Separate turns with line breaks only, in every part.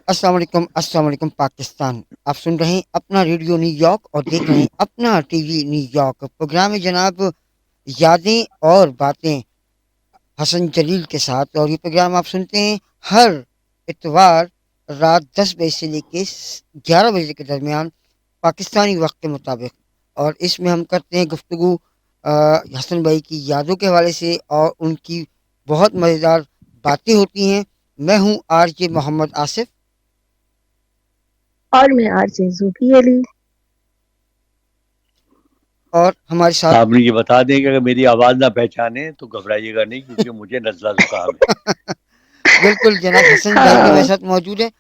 अस्सलाम वालेकुम पाकिस्तान। आप सुन रहे हैं अपना रेडियो न्यूयॉर्क और देख रहे हैं अपना टीवी न्यूयॉर्क। प्रोग्राम है जनाब यादें और बातें हसन जलील के साथ, और ये प्रोग्राम आप सुनते हैं हर इतवार रात 10 बजे से लेके 11 बजे के दरमियान पाकिस्तानी वक्त के मुताबिक। और इसमें हम करते हैं गुफ्तगू हसन भाई की यादों के हवाले से, और उनकी बहुत मज़ेदार बातें होती हैं। मैं हूँ आरजे मोहम्मद आसिफ,
और मैं आरजे ज़ूफी अली।
और हमारे साथ
आपने ये बता दें कि अगर मेरी आवाज ना पहचाने तो घबराइएगा नहीं, क्योंकि मुझे नज़ला जुकाम है।
बिल्कुल जनाब हसन भाई भी हमारे
हाँ
साथ मौजूद है।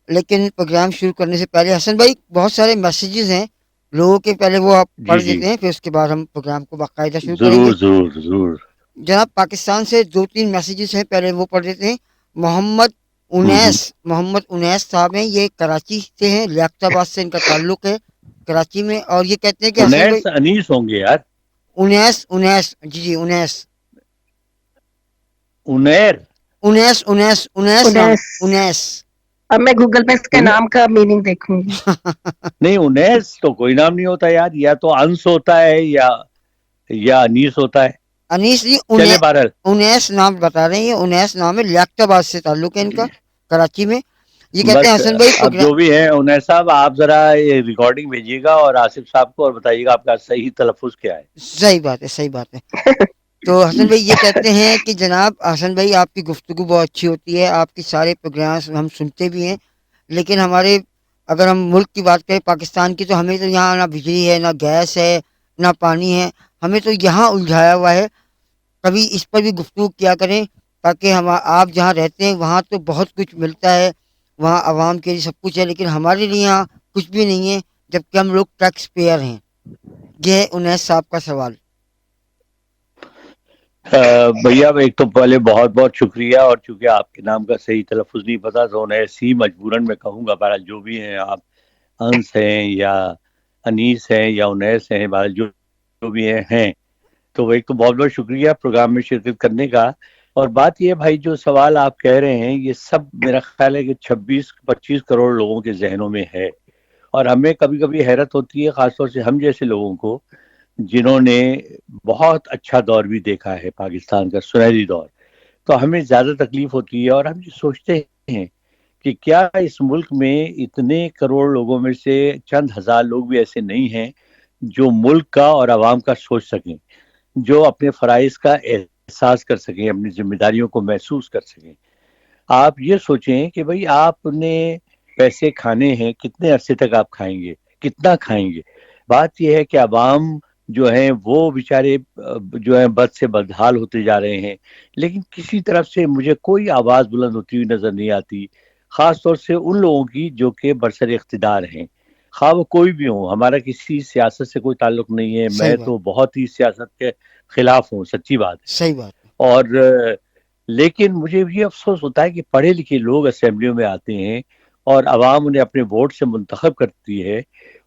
लेकिन प्रोग्राम शुरू करने से पहले हसन भाई, बहुत सारे मैसेजेस हैं लोगों के, पहले वो आप
जी
पढ़
जी,
देते हैं, फिर उसके बाद हम प्रोग्राम को बाकायदा शुरू करेंगे।
जरूर जरूर जरूर।
जनाब पाकिस्तान से दो तीन मैसेजेस हैं, पहले वो पढ़ देते हैं। मोहम्मद
हम्म।
मोहम्मद उनैस साहब हैं, ये कराची से हैं, लियाकताबाद से इनका ताल्लुक है, कराची में। और ये कहते हैं कि हसन भाई,
उनैस अनीस होंगे यार।
उनैस उनैस जी जी उनैस
उनैर।
उनैस उनैस उनैस नाम,
उनैस।
उनैस।
अब मैं गूगल पे इसके
उन
नाम का मीनिंग देखूंगी।
नहीं, उनैस तो कोई नाम नहीं होता यार, या तो अंस होता है या अनीस होता है।
अनीस जी
चले बहरहाल।
उनैस नाम बता रहे हैं, ये उनैस नाम है, लियाकताबाद से ताल्लुक है इनका, कराची में। ये कहते हैं
बस
हसन भाई
अब जो भी है उनैस साहब, आप जरा ये रिकॉर्डिंग भेजिएगा और आसिफ साहब को, और बताइएगा आपका सही तलफ़ुज़ क्या है।
सही बात है, सही बात है। तो हसन भाई ये कहते हैं कि जनाब हसन भाई, आपकी गुफ्तगू बहुत अच्छी होती है, आपके सारे प्रोग्राम्स हम सुनते भी हैं, लेकिन हमारे, अगर हम मुल्क की बात करें पाकिस्तान की, तो हमें तो यहाँ ना बिजली है, ना गैस है, ना पानी है। हमें तो यहाँ उलझाया हुआ है। कभी इस पर भी गुफ्तगू किया करें, ताकि हम, आप जहाँ रहते हैं वहाँ तो बहुत कुछ मिलता है, वहाँ आवाम के लिए सब कुछ है, लेकिन हमारे लिए यहाँ कुछ भी नहीं है, जबकि हम लोग टैक्स पेयर हैं। ये है उनैस साहब का सवाल।
भैया एक तो पहले बहुत बहुत शुक्रिया, और चूंकि आपके नाम का सही तलफ़ुज़ नहीं पता तो उनैस ही मजबूरन मैं कहूँगा। बहरहाल जो भी हैं आप, अंस हैं या अनीस हैं या उनैस हैं, बहरहाल जो जो भी हैं, तो एक तो बहुत बहुत शुक्रिया प्रोग्राम में शिरकत करने का। और बात ये है भाई, जो सवाल आप कह रहे हैं ये सब मेरा ख्याल है कि 26-25 करोड़ लोगों के जहनों में है। और हमें कभी कभी हैरत होती है, खासतौर से हम जैसे लोगों को, जिन्होंने बहुत अच्छा दौर भी देखा है पाकिस्तान का, सुनहरी दौर। तो हमें ज़्यादा तकलीफ होती है, और हम ये सोचते हैं कि क्या इस मुल्क में इतने करोड़ लोगों में से चंद हजार लोग भी ऐसे नहीं हैं जो मुल्क का और आवाम का सोच सकें, जो अपने फ़राइज़ का एहसास कर सकें, अपनी जिम्मेदारियों को महसूस कर सकें। आप ये सोचें कि भाई आपने पैसे खाने हैं, कितने अरसे तक आप खाएंगे, कितना खाएंगे। बात यह है कि अवाम जो है वो बेचारे जो है बद से बदहाल होते जा रहे हैं, लेकिन किसी तरफ से मुझे कोई आवाज़ बुलंद होती हुई नज़र नहीं आती, ख़ास तौर से उन लोगों की जो कि बरसर इख्तिदार हैं, खा वो कोई भी हो। हमारा किसी सियासत से कोई ताल्लुक नहीं है,
सही
मैं
बात,
तो बहुत ही सियासत के खिलाफ हूँ, सच्ची बात है।
सही बात है।
और लेकिन मुझे ये अफसोस होता है कि पढ़े लिखे लोग असेंबलियों में आते हैं और आवाम उन्हें अपने वोट से मुंतखब करती है,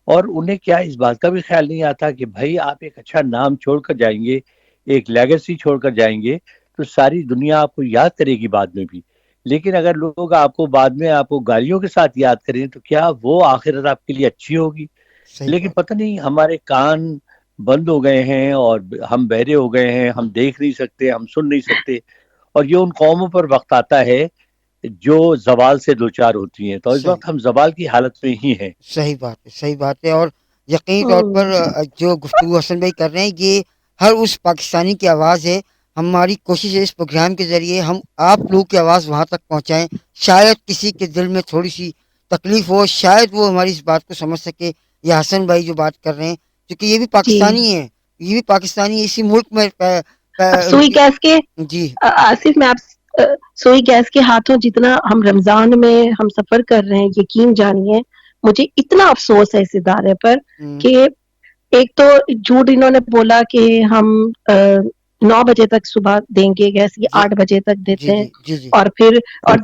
और उन्हें क्या इस बात का भी ख्याल नहीं आता कि भाई आप एक अच्छा नाम छोड़कर जाएंगे, एक लेगेसी छोड़कर जाएंगे, तो सारी दुनिया आपको याद करेगी बाद में भी। लेकिन अगर लोग आपको बाद में आपको गालियों के साथ याद करें तो क्या वो आखिरत आपके लिए अच्छी होगी।
सही
लेकिन
बात।
पता नहीं हमारे कान बंद हो गए हैं और हम बहरे हो गए हैं, हम देख नहीं सकते, हम सुन नहीं सकते। और ये उन कौमों पर वक्त आता है जो जवाल से दो चार होती हैं, तो इस
सही
वक्त हम जवाल की हालत में ही हैं।
सही बात है, सही बात है। और यकीनी तौर पर
हम्म,
जो गुफ्तगू हसन भाई कर रहे हैं, ये हर उस पाकिस्तानी की आवाज़ है। हमारी कोशिश है इस प्रोग्राम के ज़रिए हम आप लोगों की आवाज़ वहाँ तक पहुँचाएं। शायद किसी के दिल में थोड़ी सी तकलीफ हो, शायद वो हमारी इस बात को समझ सके। या हसन भाई जो बात कर रहे हैं, क्योंकि ये भी
जी।
पाकिस्तानी है, ये भी पाकिस्तानी इसी मुल्क में
अब सुई
उनकी।
गैस के
जी
आसिफ, मैं आप अ, सुई गैस के हाथों जितना हम रमजान में हम सफर कर रहे हैं, यकीन जानिए मुझे इतना अफसोस है इस इदारे पर
हम्म,
कि एक तो झूठ इन्होंने बोला कि हम 9 बजे तक सुबह देंगे गैस, ये
जी
8 बजे तक
जी
देते हैं।
जी जी जी
और फिर और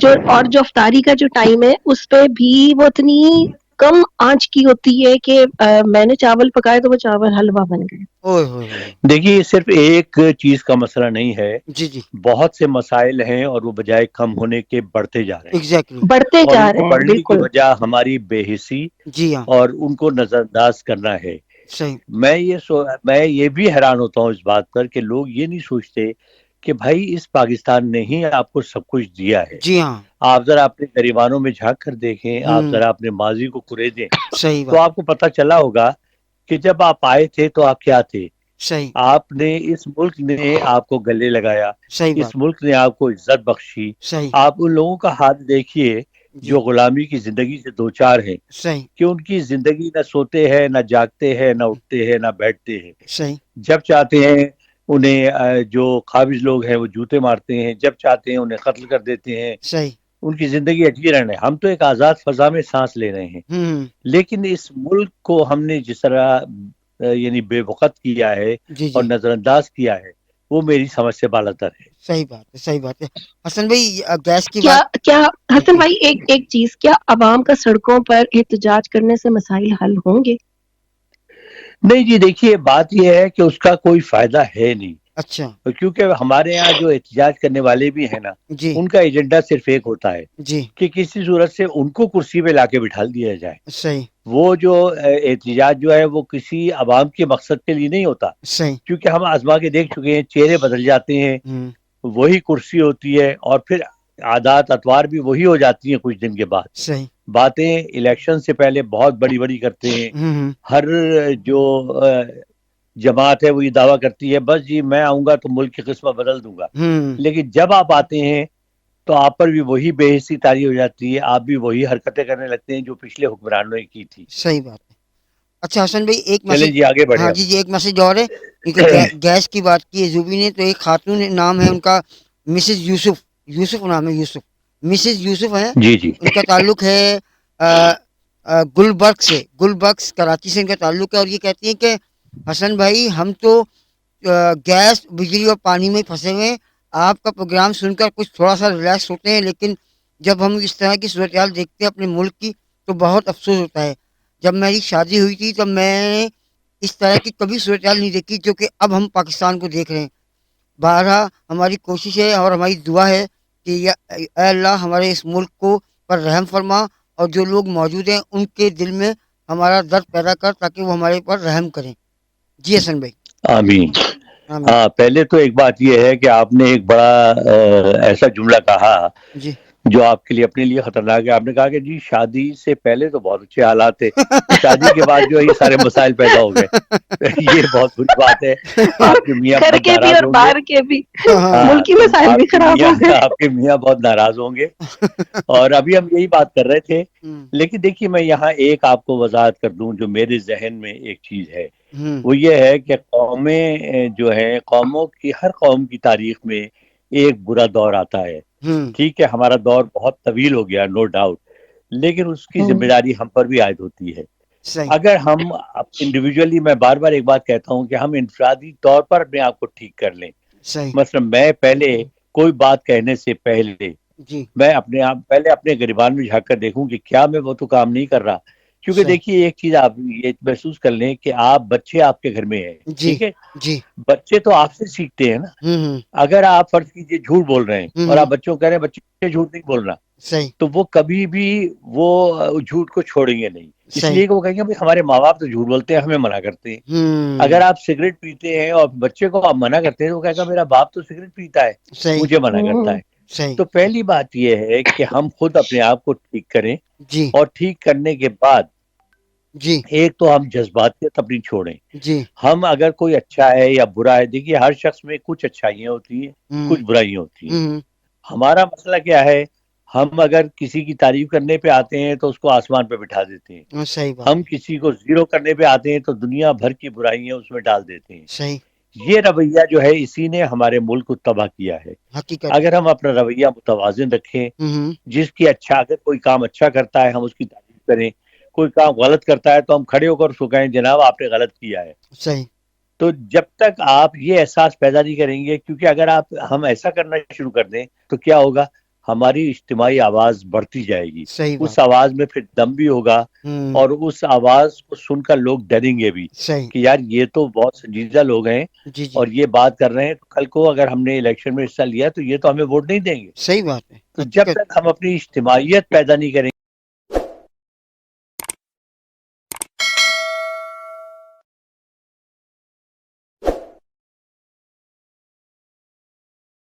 जो अफ्तारी का जो टाइम है उस पे भी वो इतनी कम आंच की होती है कि मैंने चावल पकाए तो वो चावल हलवा बन गए।
ओए होए होए।
देखिए, सिर्फ एक चीज का मसला नहीं है,
जी जी
बहुत से मसाइल हैं और वो बजाय कम होने के बढ़ते जा रहे हैं,
एग्जैक्टली
बढ़ते
और
जा
उनको
रहे हैं,
बढ़ने की
बिल्कुल।
वजह हमारी बेहिसी
जी हाँ
और उनको नजरअंदाज करना है।
सही
मैं ये भी हैरान होता हूँ इस बात पर कि लोग ये नहीं सोचते कि भाई इस पाकिस्तान ने ही आपको सब कुछ दिया है।
जी हाँ
आप जरा अपने गरीबानों में झांक कर देखें, आप जरा अपने माजी को कुरेदें,
सही
तो
बात
आपको पता चला होगा कि जब आप आए थे तो आप क्या थे।
सही
आपने इस मुल्क ने आपको गले लगाया,
सही बात
इस मुल्क ने आपको इज्जत बख्शी।
सही
आप उन लोगों का हाथ देखिए
जी
जो गुलामी की जिंदगी से दो चार हैं,
सही
कि उनकी जिंदगी न सोते हैं, न जागते हैं, न उठते हैं, न बैठते हैं।
सही
जब चाहते हैं उन्हें जो काबिज लोग हैं वो जूते मारते हैं, जब चाहते हैं उन्हें कत्ल कर देते हैं।
सही
उनकी जिंदगी अटकी रहने, हम तो एक आजाद फजा में सांस ले रहे हैं। लेकिन इस मुल्क को हमने जिस तरह यानी बेवकत किया है
जी
और
जी
नजरअंदाज किया है, वो मेरी समझ से बालातर है।
सही बात है हसन भाई गैस की
क्या
बात
क्या हसन
जी
भाई, एक चीज, क्या अवाम का सड़कों पर एहतजाज करने से मसाइल हल होंगे?
नहीं जी, देखिए बात यह है कि उसका कोई फायदा है नहीं,
अच्छा
क्योंकि हमारे यहाँ जो एहतजाज करने वाले भी हैं ना,
जी
उनका एजेंडा सिर्फ एक होता है
जी
कि किसी सूरत से उनको कुर्सी पे लाके बिठा दिया जाए।
सही
वो जो एहतजाज जो है वो किसी अवाम के मकसद के लिए नहीं होता,
सही
क्योंकि हम आजमा के देख चुके हैं, चेहरे बदल जाते हैं, वही कुर्सी होती है और फिर आदात अतवार भी वही हो जाती हैं कुछ दिन के बाद।
सही
बातें इलेक्शन से पहले बहुत बड़ी बड़ी करते हैं। हर जो जमात है वो ये दावा करती है बस जी मैं आऊंगा तो मुल्क की किस्मत बदल दूंगा, लेकिन जब आप आते हैं तो आप पर भी वही बेइज्जती तारी हो जाती है, आप भी वही हरकतें करने लगते हैं जो पिछले हुक्मरानों ने की थी।
सही बात है अच्छा हसन भाई एक
चलें
मैसेज
जी आगे बढ़े
हाँ
अब।
जी एक मैसेज और है क्योंकि गैस की बात की है जूबी ने तो एक खातून नाम है उनका मिसेज यूसुफ यूसुफ नाम है यूसुफ मिसेज यूसुफ है
जी जी
उनका ताल्लुक है गुलबर्ग कराची से इनका ताल्लुक है और ये कहती हैं कि हसन भाई हम तो गैस बिजली और पानी में फंसे हुए हैं आपका प्रोग्राम सुनकर कुछ थोड़ा सा रिलैक्स होते हैं लेकिन जब हम इस तरह की सूरत हाल देखते हैं अपने मुल्क की तो बहुत अफसोस होता है जब मेरी शादी हुई थी तब मैंने इस तरह की कभी सूरत हाल नहीं देखी जो कि अब हम पाकिस्तान को देख रहे हैं बहरहाल हमारी कोशिश है और हमारी दुआ है कि या अल्लाह हमारे इस मुल्क को पर रहम फरमा और जो लोग मौजूद हैं उनके दिल में हमारा दर्द पैदा कर ताकि वो हमारे पर रहम करें जी हसन भाई
आमीन।
आमीन
हाँ, पहले तो एक बात यह है कि आपने एक बड़ा ऐसा जुमला कहा
जी
जो आपके लिए अपने लिए खतरनाक है। आपने कहा कि जी शादी से पहले तो बहुत अच्छे हालात थे, शादी के बाद जो है ये सारे मसाइल पैदा हो गए। ये बहुत बुरी बात है। आपके मियाँ
घर
बहुत
के भी
नाराज
और
होंगे।
बाहर के भी
हाँ
मुल्क की मसाइल भी खराब हो गए।
आपके मियाँ बहुत नाराज होंगे। और अभी हम यही बात कर रहे थे, लेकिन देखिए मैं यहाँ एक आपको वजाहत कर दूं जो मेरे जहन में एक चीज है, वो ये है कि कौमें जो है, कौमों की, हर कौम की तारीख में एक बुरा दौर आता है। ठीक है, हमारा दौर बहुत तवील हो गया, नो डाउट, लेकिन उसकी जिम्मेदारी हम पर भी आयद होती है।
सही
अगर हम इंडिविजुअली, मैं बार बार एक बात कहता हूँ कि हम इंफरादी तौर पर अपने आप को ठीक कर लें।
सही
मतलब मैं पहले कोई बात कहने से पहले
जी
मैं अपने आप पहले अपने गिरबान में झांक कर देखूं कि क्या मैं वो तो काम नहीं कर रहा। क्योंकि
सही
देखिए एक चीज आप ये महसूस कर लें कि आप बच्चे आपके घर में हैं,
जी
ठीक है,
जी
बच्चे तो आपसे सीखते हैं ना। अगर आप फर्ज कीजिए झूठ बोल रहे हैं और आप बच्चों को कह रहे हैं बच्चे झूठ नहीं बोलना,
सही
तो वो कभी भी वो झूठ को छोड़ेंगे नहीं,
सही
इसलिए कि वो कहेंगे भाई हमारे माँ बाप तो झूठ बोलते हैं, हमें मना करते हैं। अगर आप सिगरेट पीते हैं और बच्चे को आप मना करते हैं तो वो कहेगा मेरा बाप तो सिगरेट पीता है,
सही
मुझे मना करता है।
सही
तो पहली बात यह है कि हम खुद अपने आप को ठीक करें,
जी
और ठीक करने के बाद
जी
एक तो हम जज्बातियत अपनी छोड़ें।
जी
हम अगर कोई अच्छा है या बुरा है, देखिए हर शख्स में कुछ अच्छाइयाँ होती हैं, कुछ बुराइयाँ होती हैं। हमारा मसला क्या है, हम अगर किसी की तारीफ करने पे आते हैं तो उसको आसमान पे बिठा देते हैं,
सही बात
हम किसी को जीरो करने पे आते हैं तो दुनिया भर की बुराइयां उसमें डाल देते हैं।
सही
ये रवैया जो है इसी ने हमारे मुल्क को तबाह किया है।
हकीकत
अगर हम अपना रवैया मुतवाजिन रखें, जिसकी अच्छा, अगर कोई काम अच्छा करता है हम उसकी तारीफ करें, कोई काम गलत करता है तो हम खड़े होकर उसको कहें जनाब आपने गलत किया है।
सही
तो जब तक आप ये एहसास पैदा नहीं करेंगे, क्योंकि अगर हम ऐसा करना शुरू कर दें तो क्या होगा, ہماری اجتماعی آواز بڑھتی جائے گی.
صحیح
اس
بات.
آواز میں پھر دم بھی ہوگا اور اس آواز کو سن کر لوگ ڈریں گے بھی
صحیح.
کہ یار یہ تو بہت سنجیدہ لوگ ہیں
جی جی
اور یہ بات کر رہے ہیں. کل کو اگر ہم نے الیکشن میں حصہ لیا تو یہ تو ہمیں ووٹ نہیں دیں گے.
صحیح بات ہے.
تو جب تک ہم اپنی اجتماعیت پیدا نہیں کریں